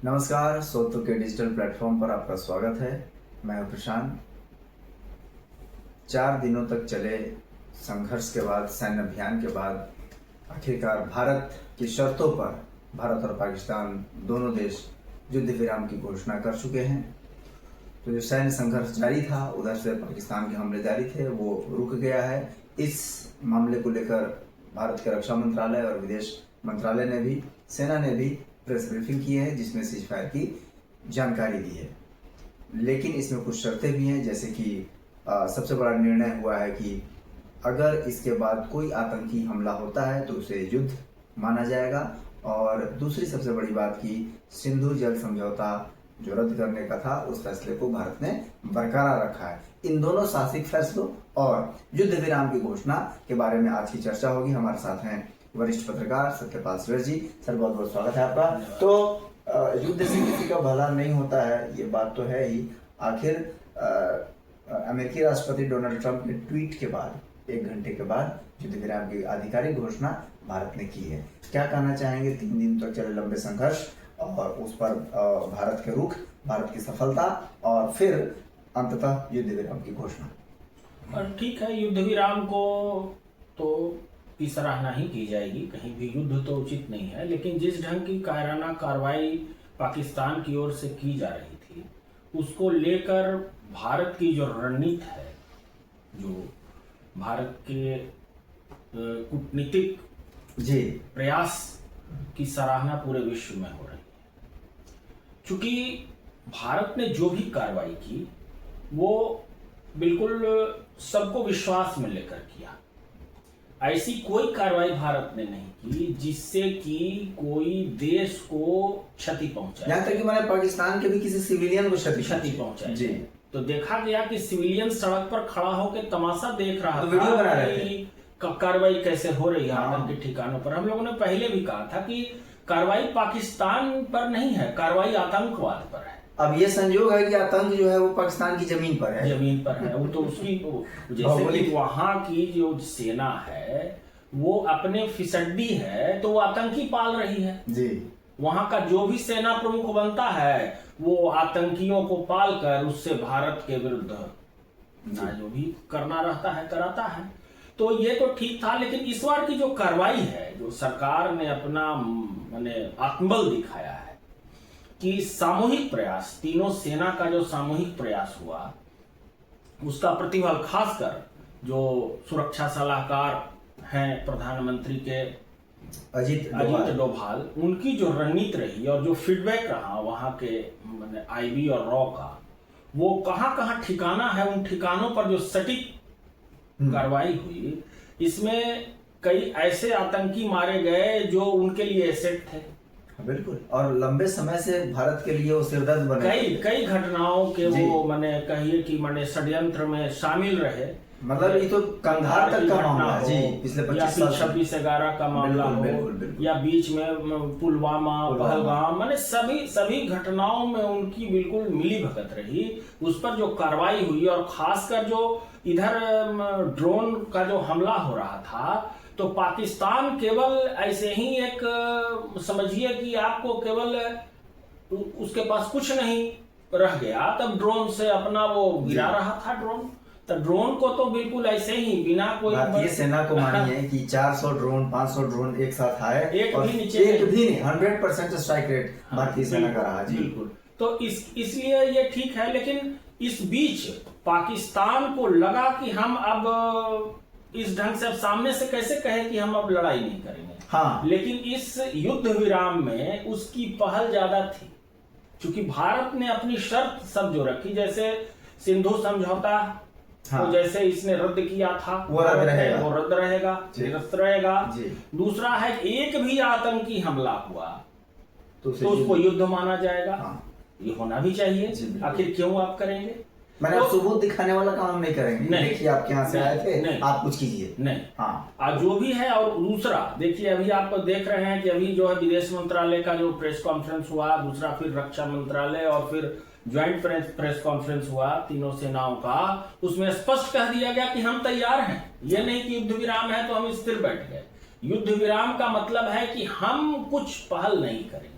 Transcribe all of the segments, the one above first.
नमस्कार, सोतो के digital platform पर आपका स्वागत है। मैं हूं प्रशांत। 4 दिनों तक चले संघर्ष के बाद, सैन्य अभियान के बाद आखिरकार भारत की शर्तों पर भारत और पाकिस्तान दोनों देश युद्ध विराम की घोषणा कर चुके हैं। तो जो सैन्य संघर्ष जारी था, उधर से पाकिस्तान के हमले जारी थे, वो रुक गया है। इस मामले को लेकर भारत के रक्षा मंत्रालय और विदेश मंत्रालय ने भी, सेना ने भी प्रेस ब्रीफिंग की है, जिसमें सीजफायर की जानकारी दी है। लेकिन इसमें कुछ शर्तें भी हैं, जैसे कि सबसे बड़ा निर्णय हुआ है कि अगर इसके बाद कोई आतंकी हमला होता है तो उसे युद्ध माना जाएगा। और दूसरी सबसे बड़ी बात की सिंधु जल समझौता जो रद्द करने का था, उस फैसले को भारत ने बरकरार रखा है। इन दोनों साहसिक फैसलों और युद्ध विराम की घोषणा के बारे में आज की चर्चा होगी। हमारे साथ हैं वरिष्ठ पत्रकार सत्यपाल श्रेष्ठ जी। सर, बहुत बहुत स्वागत है आपका। तो युद्ध से किसी का भला नहीं होता है, ये बात तो है ही। आखिर अमेरिकी राष्ट्रपति डोनाल्ड ट्रंप के ट्वीट के बाद 1 घंटे के बाद युद्ध विराम की आधिकारिक घोषणा भारत ने की है। क्या कहना चाहेंगे 3 दिन तक चले लंबे संघर्ष और उस पर भारत के रुख, भारत की सफलता और फिर अंततः युद्ध विराम की घोषणा? ठीक है, युद्ध विराम को तो की सराहना ही की जाएगी। कहीं भी युद्ध तो उचित नहीं है, लेकिन जिस ढंग की कायराना कार्रवाई पाकिस्तान की ओर से की जा रही थी, उसको लेकर भारत की जो रणनीति है, जो भारत के कूटनीतिक प्रयास की सराहना पूरे विश्व में हो रही है। चूंकि भारत ने जो भी कार्रवाई की वो बिल्कुल सबको विश्वास में लेकर किया। ऐसी कोई कार्रवाई भारत ने नहीं की जिससे कि कोई देश को क्षति पहुंचाए। यहाँ तक कि मैंने पाकिस्तान के भी किसी सिविलियन को क्षति पहुंचाई जी। तो देखा गया कि सिविलियन सड़क पर खड़ा होकर तमाशा देख रहा था, वीडियो बना रहे थे कार्रवाई कैसे हो रही है आतंक के ठिकानों पर। हम लोगों ने पहले भी कहा था कि कार्रवाई पाकिस्तान पर नहीं है, कार्रवाई आतंकवाद पर है। अब ये संयोग है कि आतंक जो है वो पाकिस्तान की जमीन पर है। वो तो उसकी जैसे कि वहां की जो सेना है वो अपने फिसड्डी है, तो वो आतंकी पाल रही है जी। वहां का जो भी सेना प्रमुख बनता है वो आतंकियों को पाल कर उससे भारत के विरुद्ध ना जो भी करना रहता है कराता है। तो ये तो ठीक था, लेकिन इस बार की जो कार्रवाई है, जो सरकार ने अपना माने आत्मबल दिखाया है कि सामूहिक प्रयास, तीनों सेना का जो सामूहिक प्रयास हुआ, उसका प्रतिफल खासकर जो सुरक्षा सलाहकार हैं प्रधानमंत्री के अजित डोभाल, उनकी जो रणनीति रही और जो फीडबैक रहा वहां के माने आईबी और रॉ का, वो कहां कहां ठिकाना है, उन ठिकानों पर जो सटीक कार्रवाई हुई, इसमें कई ऐसे आतंकी मारे गए जो उनके लिए एसेट थे। बिल्कुल, और लंबे समय से भारत के लिए वो सिरदर्द बने। कई घटनाओं के वो माने कहिए कि माने षड्यंत्र में शामिल रहे। मतलब ये तो कंधार तक का मामला है जी, पिछले 25 साल 26/11 का मामला हो, या बीच में पुलवामा, पहलगाम, माने सभी घटनाओं में उनकी बिल्कुल मिली भगत रही। उस पर जो कार्रवाई हुई और खासकर जो इधर ड्रोन का जो हमला हो रहा था, तो पाकिस्तान केवल ऐसे ही एक समझिए कि आपको केवल उसके पास कुछ नहीं रह गया, तब ड्रोन से अपना वो गिरा रहा था ड्रोन। तो ड्रोन को तो बिल्कुल ऐसे ही बिना कोई भारतीय सेना को मानी है कि 400 ड्रोन 500 ड्रोन एक साथ आए, एक भी नहीं 100% स्ट्राइक रेट भारतीय सेना का रहा जी। बिल्कुल, तो इसलिए ये ठीक है। लेकिन इस बीच पाकिस्तान को लगा कि हम अब इस ढंग से अब सामने से कैसे कहे कि हम अब लड़ाई नहीं करेंगे। हाँ। लेकिन इस युद्ध विराम में उसकी पहल ज्यादा थी, क्योंकि भारत ने अपनी शर्त सब जो रखी, जैसे सिंधु समझौता, हाँ। तो जैसे इसने रद्द किया था वो रद्द रहेगा, निरस्त रहेगा। दूसरा है एक भी आतंकी हमला हुआ तो उसको युद्ध माना जाएगा। हाँ। ये होना भी चाहिए। आखिर क्यों आप करेंगे? मैंने तो सबूत दिखाने वाला काम नहीं करेंगे। नहीं, देखिए आपके यहाँ से आए थे, आप कुछ कीजिए। नहीं, हाँ, जो भी है। और दूसरा देखिए, अभी आप देख रहे हैं कि अभी जो है विदेश मंत्रालय का जो प्रेस कॉन्फ्रेंस हुआ, दूसरा फिर रक्षा मंत्रालय और फिर ज्वाइंट प्रेस कॉन्फ्रेंस हुआ तीनों सेनाओं का, उसमें स्पष्ट कह दिया गया कि हम तैयार हैं। ये नहीं कि युद्ध विराम है तो हम स्थिर बैठ गए। युद्ध विराम का मतलब है कि हम कुछ पहल नहीं करेंगे।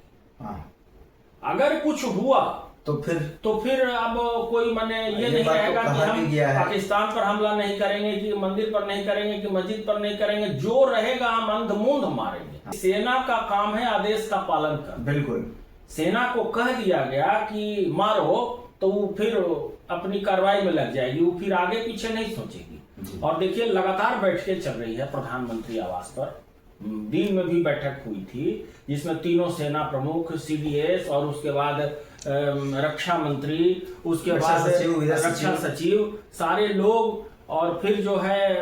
अगर कुछ हुआ तो फिर अब कोई माने ये ये नहीं बात तो रहेगा कि कहा भी हम गया है। पाकिस्तान पर हमला नहीं करेंगे, कि मंदिर पर नहीं करेंगे, कि मस्जिद पर नहीं करेंगे, जो रहेगा हम अंधमुंध मारेंगे। सेना का काम है आदेश का पालन करना। बिल्कुल, सेना को कह दिया गया कि मारो, तो वो फिर अपनी कार्रवाई में लग जाएगी, वो फिर आगे पीछे नहीं सोचेगी। और देखिए लगातार बैठकें चल रही है प्रधानमंत्री आवास पर। दिन में भी बैठक हुई थी जिसमें तीनों सेना प्रमुख, सीडीएस और उसके बाद रक्षा मंत्री, उसके बाद रक्षा सचिव, सारे लोग, और फिर जो है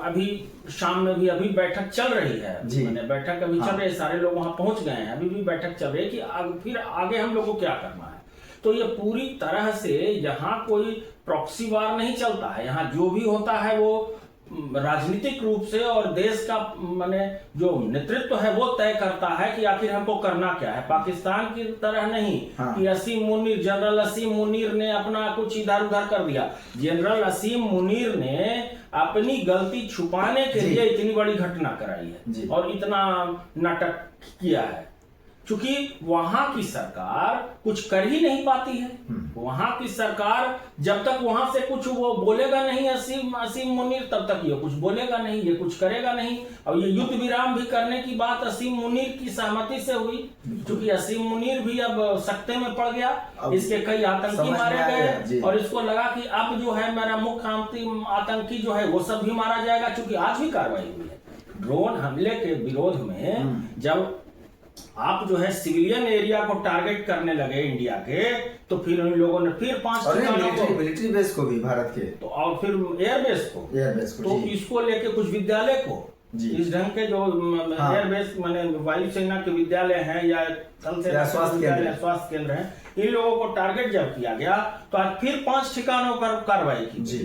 अभी शाम में भी अभी बैठक चल रही है। मैंने बैठक अभी चल रही है, सारे लोग वहां पहुंच गए हैं, अभी भी बैठक चल रही है कि फिर आगे हम लोग को क्या करना है। तो ये पूरी तरह से यहाँ कोई प्रॉक्सी वार नहीं चलता है। यहाँ जो भी होता है वो राजनीतिक रूप से और देश का माने जो नेतृत्व है वो तय करता है कि आखिर हमको करना क्या है। पाकिस्तान की तरह नहीं कि असीम मुनीर, जनरल असीम मुनीर ने अपना कुछ इधर उधर कर दिया। जनरल असीम मुनीर ने अपनी गलती छुपाने के लिए इतनी बड़ी घटना कराई है और इतना नाटक किया है, क्योंकि वहां की सरकार कुछ कर ही नहीं पाती है। वहां की सरकार जब तक वहां से कुछ वो बोलेगा नहीं असीम मुनीर, तब तक ये कुछ बोलेगा नहीं, ये कुछ करेगा नहीं। और ये युद्ध विराम भी करने की बात असीम मुनीर की सहमति से हुई, क्योंकि असीम मुनीर भी अब सकते में पड़ गया, इसके कई आतंकी मारे गए और इसको लगा कि अब जो है मेरा मुख्य आतंकी जो है वो सब भी मारा जाएगा। क्योंकि आज भी कार्रवाई हुई है ड्रोन हमले के विरोध में। जब आप जो है सिविलियन एरिया को टारगेट करने लगे इंडिया के, तो फिर उन लोगों ने फिर 5 मिलिट्री बेस को भी भारत के, तो और फिर एयरबेस को तो इसको लेके कुछ विद्यालय को इस ढंग के जो एयरबेस माने वायुसेना के विद्यालय हैं या थल सेना स्वास्थ्य केंद्र हैं, इन लोगों को टारगेट जब किया गया तो आज फिर 5 ठिकानों पर कार्रवाई की।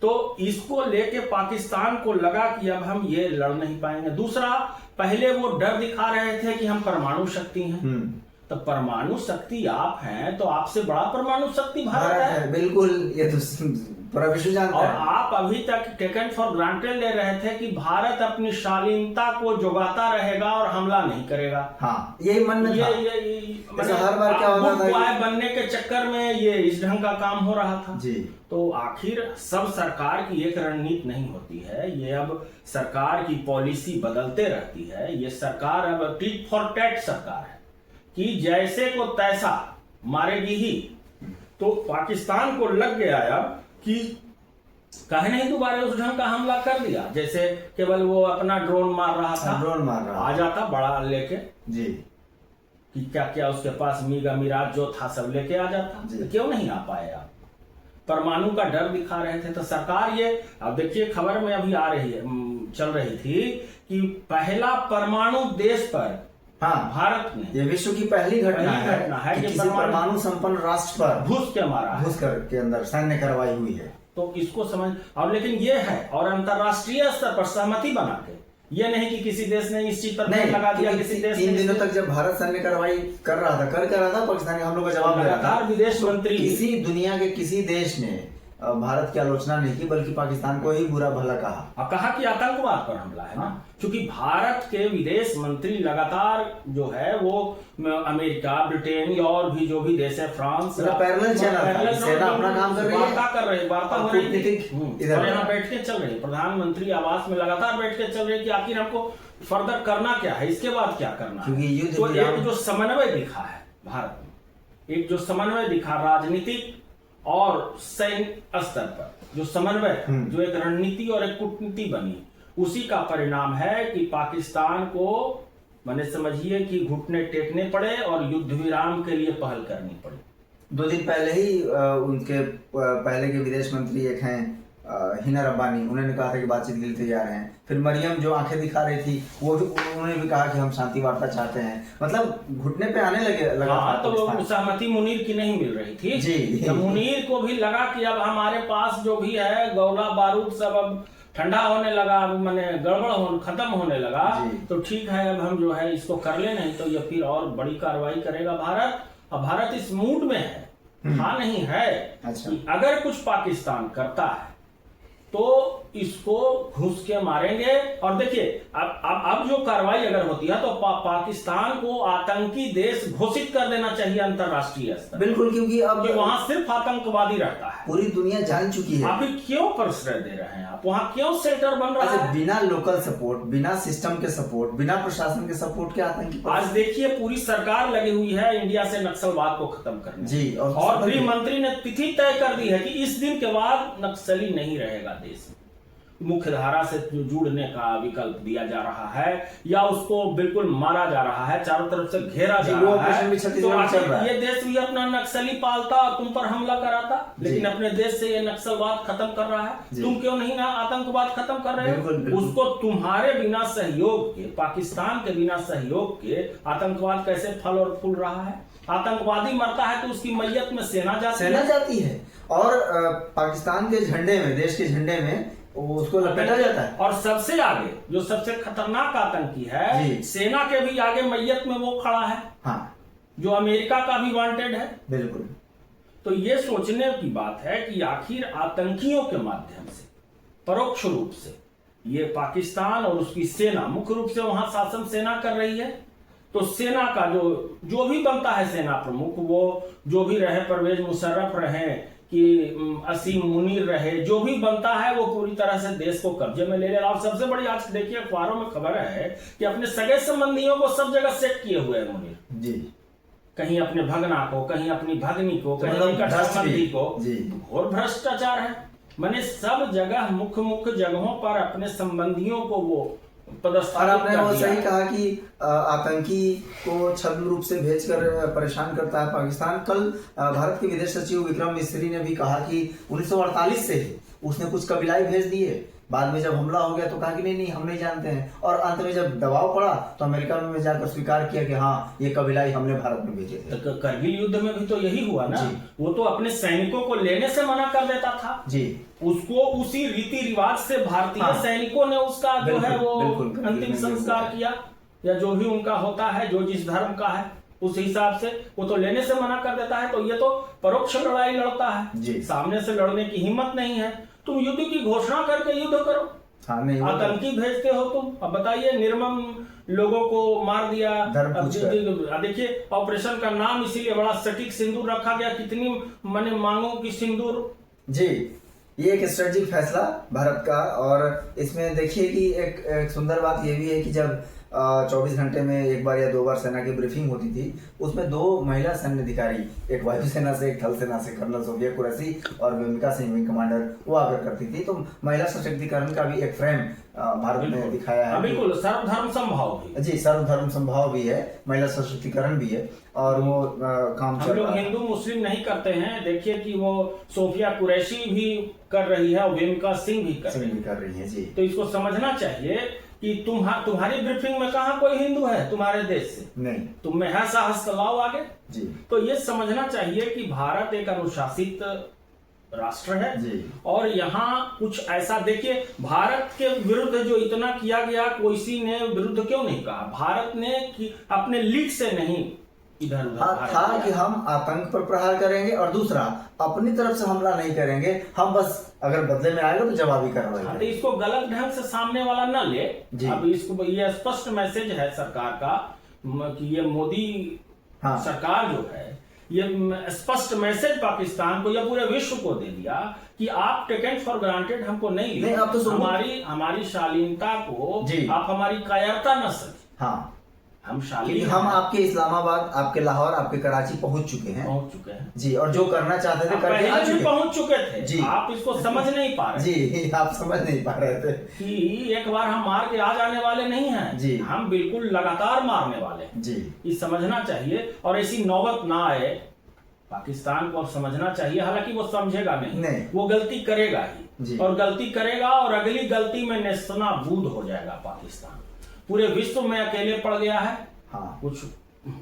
तो इसको लेके पाकिस्तान को लगा कि अब हम ये लड़ नहीं पाएंगे। दूसरा, पहले वो डर दिखा रहे थे कि हम परमाणु शक्ति हैं। तो परमाणु शक्ति आप हैं, तो आपसे बड़ा परमाणु शक्ति भारत है। बिल्कुल, ये तो पूरा विश्व जानता है। और आप अभी तक टेकन फॉर ग्रांटेड ले रहे थे कि भारत अपनी शालीनता को जोगाता रहेगा और हमला नहीं करेगा। यही मन में था। हर बार क्या होता था, बनने के चक्कर में ये इस ढंग का काम हो रहा था। तो आखिर सब सरकार की एक रणनीति नहीं होती है, ये अब सरकार की पॉलिसी बदलते रहती है। ये सरकार अब टिट फॉर टैट सरकार है कि जैसे को तैसा मारेगी ही। तो पाकिस्तान को लग गया अब कि कहे नहीं दोबारा उस ढंग का हमला कर दिया। जैसे केवल वो अपना ड्रोन मार रहा था, आ जाता बड़ा लेके कि क्या क्या उसके पास मीगा मिराज जो था सब लेके आ जाता। तो क्यों नहीं आ पाए आप? परमाणु का डर दिखा रहे थे। तो सरकार ये, अब देखिए खबर में अभी आ रही है, चल रही थी कि पहला परमाणु देश पर भारत ने, ये विश्व की पहली घटना है कि किसी परमाणु संपन्न राष्ट्र पर घुस के अंदर सैन्य कार्रवाई हुई है। तो इसको समझ, और लेकिन ये है और अंतरराष्ट्रीय स्तर पर सहमति बना के, ये नहीं कि किसी देश ने इस चीज पर नहीं लगा दिया। किसी देश 3 दिनों तक जब भारत सैन्य कार्रवाई कर रहा था पाकिस्तान हम लोग का जवाब दे रहा था। विदेश मंत्री, किसी दुनिया के किसी देश ने भारत की आलोचना नहीं की, बल्कि पाकिस्तान को ही बुरा भला कहा कि आतंकवाद पर हमला है ना। क्योंकि भारत के विदेश मंत्री लगातार जो है वो अमेरिका, ब्रिटेन और भी जो भी देश है, फ्रांस, सेना अपना काम कर रही है, वार्ता हो रही है और यहाँ बैठकें चल रही है। प्रधानमंत्री आवास में लगातार बैठकें चल रही है कि आखिर हमको फर्दर करना क्या है, इसके बाद क्या करना है। तो एक जो समन्वय दिखा है भारत में, एक जो समन्वय दिखा राजनीतिक और सैन्य स्तर पर, जो समन्वय, जो एक रणनीति और एक कूटनीति बनी, उसी का परिणाम है कि पाकिस्तान को मैंने समझिए कि घुटने टेकने पड़े और युद्ध विराम के लिए पहल करनी पड़ी। 2 दिन पहले ही उनके पहले के विदेश मंत्री एक हैं हिना रब्बानी, उन्होंने कहा था कि बातचीत के लिए तैयार हैं। फिर मरियम जो आंखें दिखा रही थी, उन्होंने भी कहा कि हम शांति वार्ता चाहते हैं। मतलब घुटने पे आने लगा। तो सहमति मुनीर की नहीं मिल रही थी तो मुनीर को भी लगा कि अब हमारे पास जो भी है गोला बारूद सब अब ठंडा होने लगा, मैंने खत्म होने लगा, तो ठीक है अब हम जो है इसको कर ले, नहीं तो ये फिर और बड़ी कार्रवाई करेगा भारत। अब भारत इस मूड में है, नहीं है कि अगर कुछ पाकिस्तान करता है तो इसको घुस के मारेंगे। और देखिए अब जो कार्रवाई अगर होती है तो पाकिस्तान को आतंकी देश घोषित कर देना चाहिए अंतरराष्ट्रीय स्तर। बिल्कुल, क्योंकि अब वहां सिर्फ आतंकवादी रहता है, पूरी दुनिया जान चुकी है। अभी क्यों प्रश्रय दे रहे हैं आप? वहां क्यों सेल्टर बन रहा है? बिना लोकल सपोर्ट, बिना सिस्टम के सपोर्ट, बिना प्रशासन के सपोर्ट के आतंकी आज देखिए पूरी सरकार लगी हुई है इंडिया से नक्सलवाद को खत्म करने जी, और गृह मंत्री ने तिथि तय कर दी है कि इस दिन के बाद नक्सली नहीं रहेगा देश में। मुख्य धारा से जुड़ने का विकल्प दिया जा रहा है या उसको बिल्कुल मारा जा रहा है, चारों तरफ से घेरा जा रहा है। तो ये देश भी अपना नक्सली पालता, तुम पर हमला कराता, लेकिन अपने देश से ये नक्सलवाद खत्म कर रहा है। तुम क्यों नहीं ना आतंकवाद खत्म कर रहे हो? उसको तुम्हारे बिना सहयोग के, पाकिस्तान के बिना सहयोग के आतंकवाद कैसे फल और फूल रहा है? आतंकवादी मरता है तो उसकी मैयत में सेना जाती है और पाकिस्तान के झंडे में, देश के झंडे में उसको लपेटा जाता है। और सबसे आगे जो सबसे खतरनाक आतंकी है, सेना के भी आगे मैयत में वो खड़ा है। हाँ, जो अमेरिका का भी वांटेड है। बिल्कुल। तो ये सोचने की बात है कि आखिर आतंकियों के माध्यम से परोक्ष रूप से ये पाकिस्तान और उसकी सेना, मुख्य रूप से वहां शासन सेना कर रही है, तो सेना का जो भी बनता है सेना प्रमुख, वो जो भी रहे, परवेज मुशर्रफ रहे कि असीम मुनीर रहे, जो भी बनता है वो पूरी तरह से देश को कब्जे में ले लेगा। और सबसे बड़ी आज देखिए अखबारों में खबर है कि अपने सगे संबंधियों को सब जगह सेट किए हुए है मुनीर जी। कहीं अपने भगना को, कहीं अपनी भगनी को, कहीं निकट संबंधी को। घोर भ्रष्टाचार है। मैंने सब जगह मुख्य जगहों पर अपने संबंधियों को वो और आपने वो सही कहा कि आतंकी को छद्म रूप से भेजकर परेशान करता है पाकिस्तान। कल भारत के विदेश सचिव विक्रम मिस्री ने भी कहा कि 1948 से ही उसने कुछ कबीलाई भेज दिए, बाद में जब हमला हो गया तो कहा कि नहीं हम नहीं जानते हैं, और अंत में जब दबाव पड़ा तो अमेरिका में जाकर स्वीकार किया कि हाँ ये कबीलाई हमने भारत में भेजे थे। तो करगिल युद्ध में भी तो यही हुआ ना, वो तो अपने सैनिकों को लेने से मना कर देता था जी। उसको उसी रीति रिवाज से भारतीय सैनिकों ने उसका जो है वो अंतिम संस्कार किया, या जो भी उनका होता है, जो जिस धर्म का है उस हिसाब से वो तो लेने से मना कर देता है। तो ये तो परोक्ष लड़ाई लड़ता है, सामने से लड़ने की हिम्मत नहीं है। तुम युद्ध की घोषणा करके युद्ध करो, आतंकी भेजते हो तुम। अब बताइए, निर्मम लोगों को मार दिया। देखिए ऑपरेशन का नाम इसीलिए बड़ा सटीक सिंदूर रखा गया, कितनी माने मांगों की सिंदूर जी। ये एक स्ट्रेटेजिक फैसला भारत का। और इसमें देखिए कि एक सुंदर बात ये भी है कि जब 24 घंटे में एक बार या 2 बार सेना की ब्रीफिंग होती थी, उसमें 2 महिला सैन्य अधिकारी, एक वायुसेना से एक थल सेना से, कर्नल सोफिया कुरैशी और व्योमिका सिंह विंग कमांडर, वो आकर करती थी। तो महिला सशक्तिकरण का भी एक फ्रेम भारत ने दिखाया है। बिल्कुल, सर्वधर्म समभाव भी जी, सर्वधर्म समभाव भी है, महिला सशक्तिकरण भी है, और वो काम हम लोग हिंदू मुस्लिम नहीं करते हैं। देखिए कि वो सोफिया कुरैशी भी कर रही है और व्योमिका सिंह भी कर रही है जी। तो इसको समझना चाहिए कि तुम्हारी ब्रीफिंग में कहा कोई हिंदू है तुम्हारे देश से? नहीं। तुम में है साहस तो लाओ आगे जी। तो ये समझना चाहिए कि भारत एक अनुशासित राष्ट्र है जी। और यहाँ कुछ ऐसा, देखिए भारत के विरुद्ध जो इतना किया गया, किसी ने विरुद्ध क्यों नहीं कहा? भारत ने कि अपने लीक से नहीं इधर उधर था कि हम आतंक पर प्रहार करेंगे, और दूसरा अपनी तरफ से हमला नहीं करेंगे, हम बस अगर बदले में आएगा तो जवाबी कार्रवाई करेंगे। तो इसको गलत ढंग से सामने वाला न ले। अब इसको ये स्पष्ट मैसेज है सरकार का कि ये मोदी सरकार जो है, ये स्पष्ट मैसेज पाकिस्तान को या पूरे विश्व को दे दिया कि आप टेकन फॉर ग्रांटेड हमको नहीं ले। आप तो हमारी शालीनता को आप हमारी कायरता न समझ। हाँ, हम शालीन, हम आपके इस्लामाबाद, आपके लाहौर, आपके कराची पहुंच चुके हैं जी। और जो करना चाहते थे करके आ चुके, पहुंच चुके थे जी। आप इसको समझ नहीं पा रहे जी। आप समझ नहीं पा रहे थे कि एक बार हम मार के आ जाने वाले नहीं हैं जी। हम बिल्कुल लगातार मारने वाले हैं जी। ये समझना चाहिए और ऐसी नौबत ना आए। पाकिस्तान को समझना चाहिए, हालांकि वो समझेगा नहीं। वो गलती करेगा ही, और गलती करेगा और अगली गलती में नेस्तनाबूद हो जाएगा पाकिस्तान। पूरे विश्व में अकेले पड़ गया है। कुछ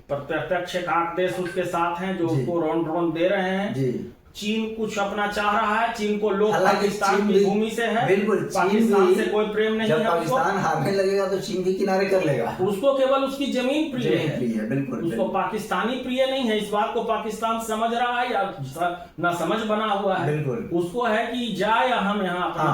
प्रत्यक्ष एकांक देश उसके साथ हैं जो उसको रोन दे रहे हैं जी। चीन कुछ अपना चाह रहा है, चीन को लोग पाकिस्तान की भूमि से है, बिल्कुल पाकिस्तान से कोई प्रेम नहीं है। जब पाकिस्तान हारने लगेगा तो चीन भी किनारे कर लेगा। उसको केवल उसकी जमीन प्रिय है, बिल्कुल। उसको पाकिस्तानी प्रिय नहीं है। इस बात को पाकिस्तान समझ रहा है या ना समझ बना हुआ है। बिल्कुल। उसको है कि जाए हम यहाँ अपना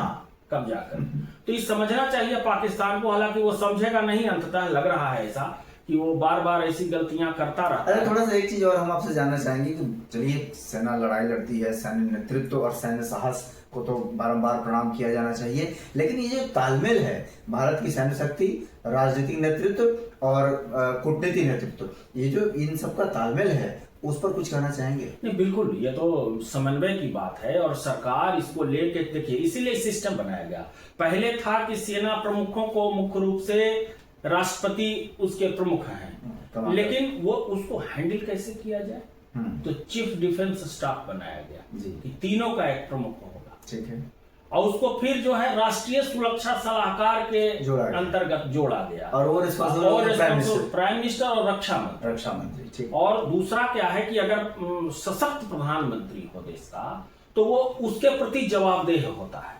कब्जा कर। तो ये समझना चाहिए पाकिस्तान को, हालांकि वो समझेगा नहीं, अंततः लग रहा है ऐसा कि वो बार बार ऐसी गलतियां करता रहता है। अरे थोड़ा सा एक चीज और हम आपसे जानना चाहेंगे कि चलिए सेना लड़ाई लड़ती है, सैन्य नेतृत्व और सैन्य साहस को तो बारंबार प्रणाम किया जाना चाहिए, लेकिन ये जो तालमेल है भारत की सैन्य शक्ति, राजनीतिक नेतृत्व और कूटनीतिक नेतृत्व, ये जो इन सबका तालमेल है उस पर कुछ कहना चाहेंगे? नहीं, बिल्कुल, ये तो समन्वय की बात है और सरकार इसको लेके, देखिए इसीलिए सिस्टम बनाया गया। पहले था कि सेना प्रमुखों को मुख्य रूप से राष्ट्रपति उसके प्रमुख हैं, लेकिन वो उसको हैंडल कैसे किया जाए, तो चीफ डिफेंस स्टाफ बनाया गया कि तीनों का एक प्रमुख होगा, ठीक है, और उसको फिर जो है राष्ट्रीय सुरक्षा सलाहकार के अंतर्गत जोड़ा गया, और वो प्राइम मिनिस्टर और रक्षा मंत्री, ठीक। और दूसरा क्या है कि अगर सशक्त प्रधानमंत्री हो देश का, तो वो उसके प्रति जवाबदेह होता है,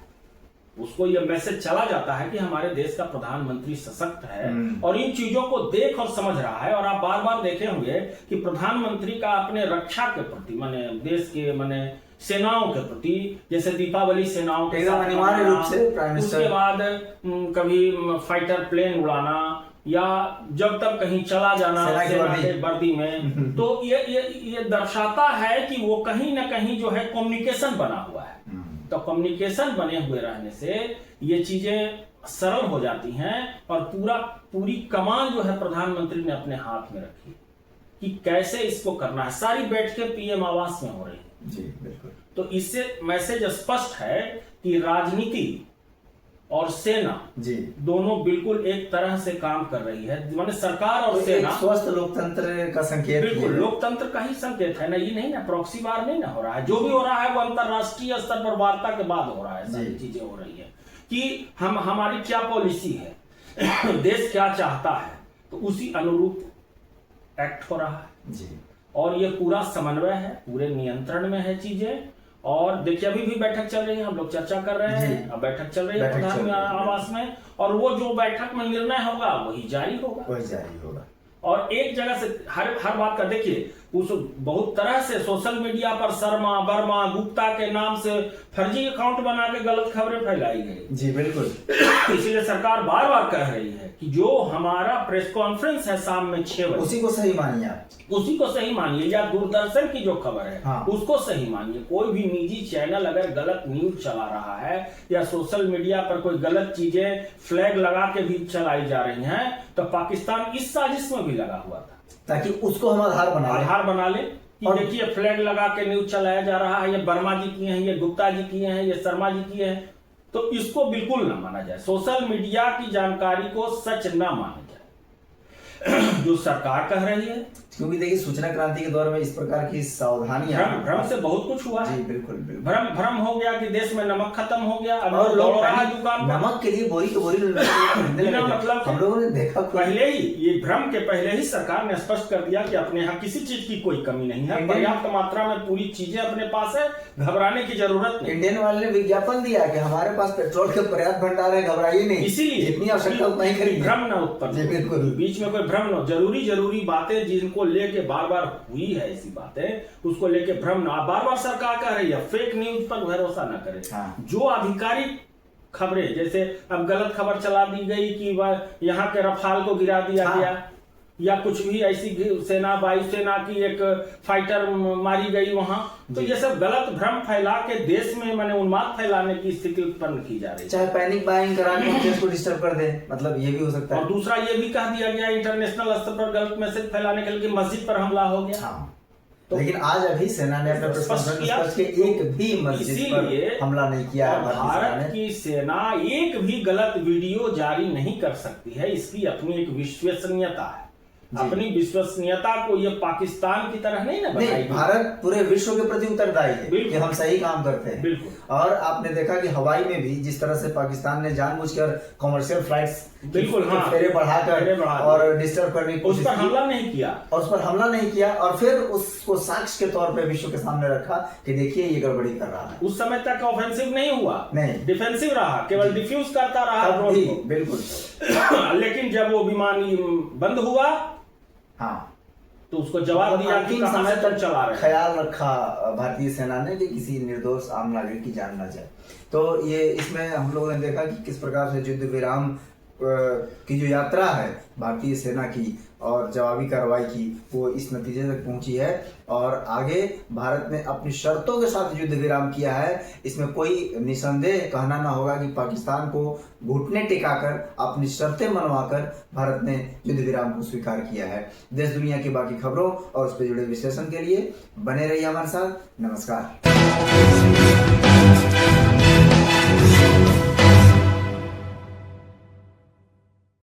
उसको यह मैसेज चला जाता है कि हमारे देश का प्रधानमंत्री सशक्त है और इन चीजों को देख और समझ रहा है। और आप बार बार देखे होंगे कि प्रधानमंत्री का अपने रक्षा के प्रति, माने देश के, माने सेनाओं के प्रति, जैसे दीपावली सेनाओं के साथ अनिवार्य रूप से प्राइम मिनिस्टर, उसके बाद कभी फाइटर प्लेन उड़ाना या जब तक कहीं चला जाना सेना के वर्दी में, तो ये दर्शाता है कि वो कहीं ना कहीं जो है कम्युनिकेशन बना हुआ है। तो कम्युनिकेशन बने हुए रहने से ये चीजें सरल हो जाती हैं और पूरी कमान जो है प्रधानमंत्री ने अपने हाथ में रखी कि कैसे इसको करना है। सारी बैठकें पीएम आवास में हो रही है जी, बिल्कुल। तो इससे मैसेज स्पष्ट है कि राजनीति और सेना जी दोनों बिल्कुल एक तरह से काम कर रही है, माने सरकार और सेना स्वस्थ लोकतंत्र का संकेत, बिल्कुल लोकतंत्र का ही संकेत है ना, ये नहीं ना प्रॉक्सी वार नहीं ना हो रहा है। जो भी हो रहा है वो अंतरराष्ट्रीय स्तर पर वार्ता के बाद हो रहा है, सारी चीजें हो रही है कि हमारी क्या पॉलिसी है, देश क्या चाहता है, तो उसी अनुरूप एक्ट हो रहा है जी। और ये पूरा समन्वय है, पूरे नियंत्रण में है चीजें। और देखिए अभी भी बैठक चल रही है, हम लोग चर्चा कर रहे हैं, अब बैठक चल रही है प्रधानमंत्री आवास में, और वो जो बैठक में निर्णय होगा वही जारी होगा। और एक जगह से हर बात का देखिए, उस बहुत तरह से सोशल मीडिया पर शर्मा, वर्मा, गुप्ता के नाम से फर्जी अकाउंट बना के गलत खबरें फैलाई गई जी, बिल्कुल। इसीलिए सरकार बार बार कह रही है कि जो हमारा प्रेस कॉन्फ्रेंस है शाम में 6 बजे, उसी को सही मानिए आप, उसी को सही मानिए, या दूरदर्शन की जो खबर है हाँ, उसको सही मानिए। कोई भी निजी चैनल अगर गलत न्यूज चला रहा है या सोशल मीडिया पर कोई गलत चीजें फ्लैग लगा के भी चलाई जा रही हैं, तो पाकिस्तान इस साजिश में भी लगा हुआ था ताकि उसको हम आधार बना ले कि देखिए फ्लैग लगा के न्यूज चलाया जा रहा है, ये वर्मा जी किए हैं, ये गुप्ता जी किए हैं, ये शर्मा जी किए हैं, तो इसको बिल्कुल ना माना जाए। सोशल मीडिया की जानकारी को सच ना माना जाए जो सरकार कह रही है, क्योंकि देखिए सूचना क्रांति के दौर में इस प्रकार की सावधानियां, भ्रम से बहुत कुछ हुआ है। जी, बिल्कुल। भ्रम हो गया कि देश में नमक खत्म हो गया, और लोग दुकान नमक के लिए बोरी मतलब हम लोगों ने देखा पहले ही, ये भ्रम के पहले ही सरकार ने स्पष्ट कर दिया कि अपने यहाँ किसी चीज की कोई कमी नहीं है, पर्याप्त मात्रा में पूरी चीजें अपने पास है, घबराने की जरूरत नहीं। इंडियन ऑयल ने विज्ञापन दिया कि हमारे पास पेट्रोल के पर्याप्त भंडार है, घबराइए नहीं, इसीलिए जितनी आवश्यकता उतना ही खरीदिए, भ्रम न उत्पन्न, बिल्कुल बीच में कोई भ्रम न, जरूरी बातें जिनको लेके बार बार हुई है ऐसी बातें, उसको लेके भ्रम ना, बार बार सरकार कह रही है फेक न्यूज पर भरोसा ना करें। हाँ। जो आधिकारिक खबरें, जैसे अब गलत खबर चला दी गई कि यहाँ के रफाल को गिरा दिया गया, या कुछ भी ऐसी सेना, वायुसेना की एक फाइटर मारी गई वहां, तो ये सब गलत भ्रम फैला के देश में माने उन्माद फैलाने की स्थिति उत्पन्न की जा रही है, चाहे पैनिक बाइंग करा के देश को डिस्टर्ब कर दे, मतलब ये भी हो सकता है। और दूसरा ये भी कह दिया गया इंटरनेशनल स्तर पर गलत मैसेज फैलाने के लिए मस्जिद पर हमला हो गया। हाँ। तो लेकिन आज अभी सेना ने अपने स्पष्ट के एक भी मस्जिद पर हमला नहीं किया है। भारत की सेना एक भी गलत वीडियो जारी नहीं कर सकती है, इसकी अपनी एक विश्वसनीयता है। अपनी विश्वसनीयता को ये पाकिस्तान की तरह नहीं ना बनाई, भारत पूरे विश्व के प्रति उत्तरदायी है कि हम सही काम करते हैं। बिल्कुल। और आपने देखा कि हवाई में भी जिस तरह से पाकिस्तान ने जानबूझकर कमर्शियल फ्लाइट्स बिल्कुल फेरे बढ़ाकर और डिस्टर्ब करने की कोशिश की, हमला नहीं किया, और उस पर हमला नहीं किया, और फिर उसको साक्ष्य के तौर पे विश्व के सामने रखा कि देखिए ये गड़बड़ी कर रहा है। उस समय तक ऑफेंसिव नहीं हुआ, नहीं, डिफेंसिव रहा, केवल डिफ्यूज करता रहा, बिल्कुल। लेकिन जब वो विमान बंद हुआ, हाँ, तो उसको जवाब दिया कि अंतिम कहां समय से तक तुम चला रहे हो। ख्याल रखा भारतीय सेना ने कि किसी निर्दोष आम नागरिक की जान ना जाए। तो ये इसमें हम लोगों ने देखा कि किस प्रकार से युद्ध विराम की जो यात्रा है भारतीय सेना की और जवाबी कार्रवाई की, वो इस नतीजे तक पहुंची है। और आगे भारत ने अपनी शर्तों के साथ युद्ध विराम किया है। इसमें कोई निसंदेह कहना ना होगा कि पाकिस्तान को घुटने टिकाकर अपनी शर्तें मनवाकर भारत ने युद्ध विराम को स्वीकार किया है। देश दुनिया की बाकी खबरों और उस पर जुड़े विश्लेषण के लिए बने रहिए हमारे साथ। नमस्कार।